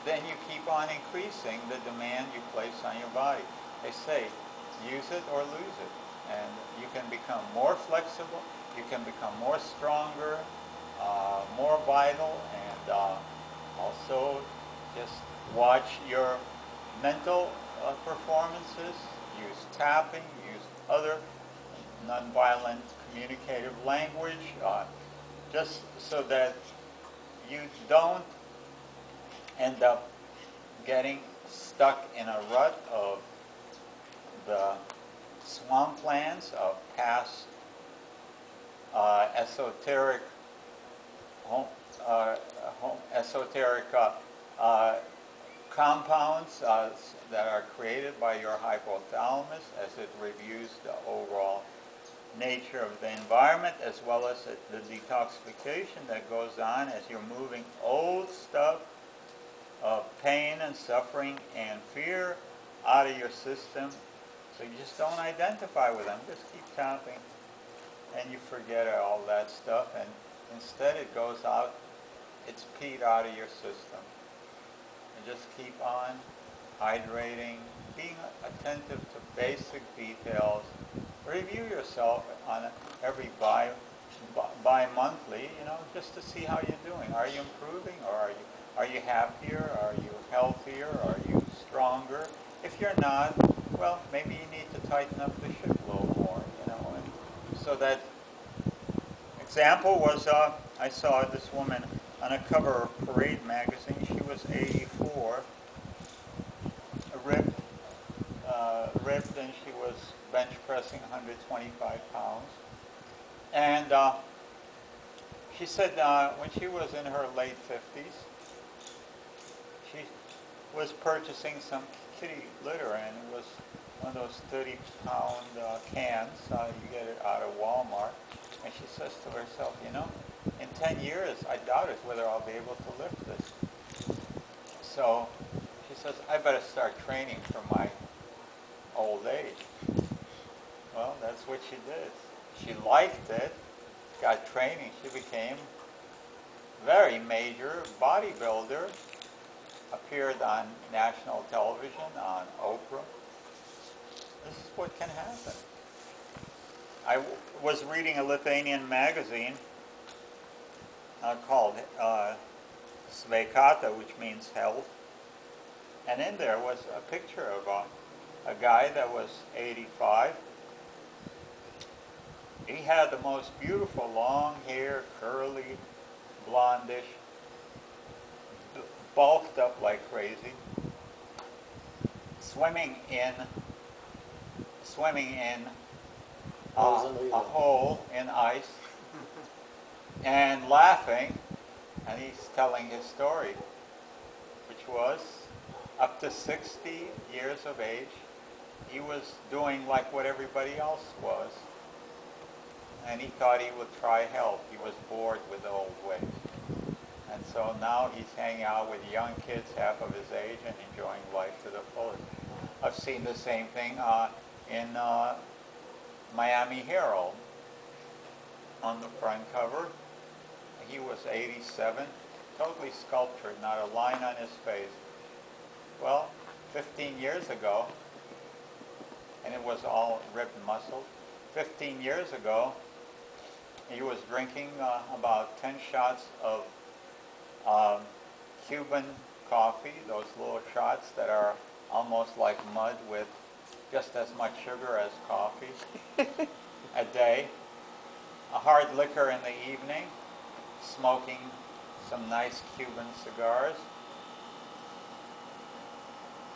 then you keep on increasing the demand you place on your body. They say, use it or lose it. And you can become more flexible, you can become more stronger, more vital, and also just watch your mental performances, use tapping, use other nonviolent communicative language, just so that you don't end up getting stuck in a rut of the swamplands of past esoteric compounds that are created by your hypothalamus as it reviews the overall nature of the environment, as well as the detoxification that goes on as you're moving old stuff of pain and suffering and fear out of your system. So you just don't identify with them. Just keep tapping and you forget all that stuff, and instead it goes out, it's peed out of your system. And just keep on hydrating, being attentive to basic details. Review yourself on every bi-monthly, just to see how you're doing. Are you improving, or are you happier? Are you healthier? Are you stronger? If you're not, well, maybe you need to tighten up the ship a little more, And so that example was, I saw this woman on a cover of Parade magazine. She was 84, ripped, and she was bench pressing 125 pounds. And she said when she was in her late 50s, she was purchasing some kitty litter, and it was one of those 30-pound cans. You get it out of Walmart. And she says to herself, in 10 years, I doubt it whether I'll be able to lift this. So she says, I better start training for my old age. Well, that's what she did. She liked it, got training. She became a very major bodybuilder, appeared on national television, on Oprah. This is what can happen. I was reading a Lithuanian magazine called Sveikata, which means health. And in there was a picture of a guy that was 85. He had the most beautiful long hair, curly, blondish, bulked up like crazy, swimming in a hole in ice and laughing, and he's telling his story, which was up to 60 years of age, he was doing like what everybody else was, and he thought he would try health. He was bored with the old ways. And so now he's hanging out with young kids half of his age and enjoying life to the fullest. I've seen the same thing in Miami Herald. On the front cover, he was 87, totally sculptured, not a line on his face. Well, 15 years ago, and it was all ripped muscle, 15 years ago, he was drinking about 10 shots of Cuban coffee, those little shots that are almost like mud with just as much sugar as coffee a day. A hard liquor in the evening, smoking some nice Cuban cigars.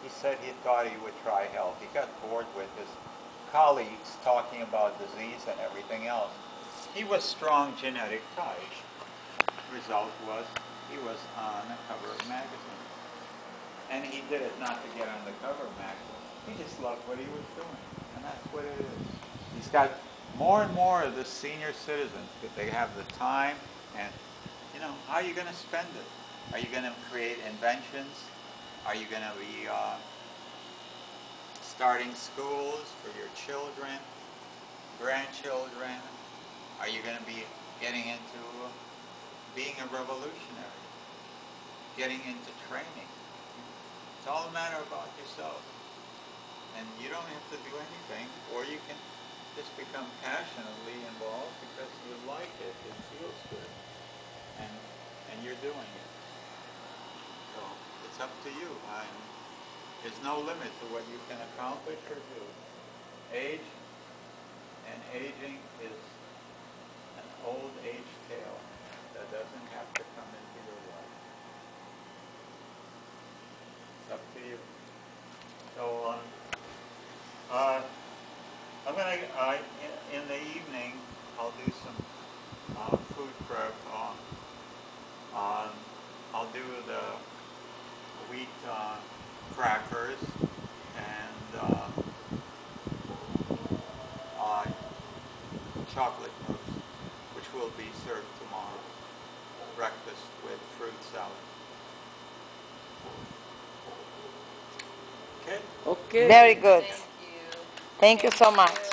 He said he thought he would try health. He got bored with his colleagues talking about disease and everything else. He was strong genetic type. Result was he was on the cover of magazine. And he did it not to get on the cover of magazine. He just loved what he was doing. And that's what it is. He's got more and more of the senior citizens, because they have the time, and how are you going to spend it? Are you going to create inventions? Are you going to be starting schools for your children, grandchildren? Are you going to be getting into being a revolutionary, getting into training? all a matter about yourself. And you don't have to do anything, or you can just become passionately involved because you like it, it feels good, and you're doing it. So it's up to you. There's no limit to what you can accomplish or do. Age and aging is an old age tale that doesn't have to come into your life. It's up to you. So I'm gonna in the evening I'll do some food prep. I'll do the wheat crackers and chocolate mousse, which will be served tomorrow. Breakfast with fruit salad. Okay. Very good. Thank you. Thank you so much.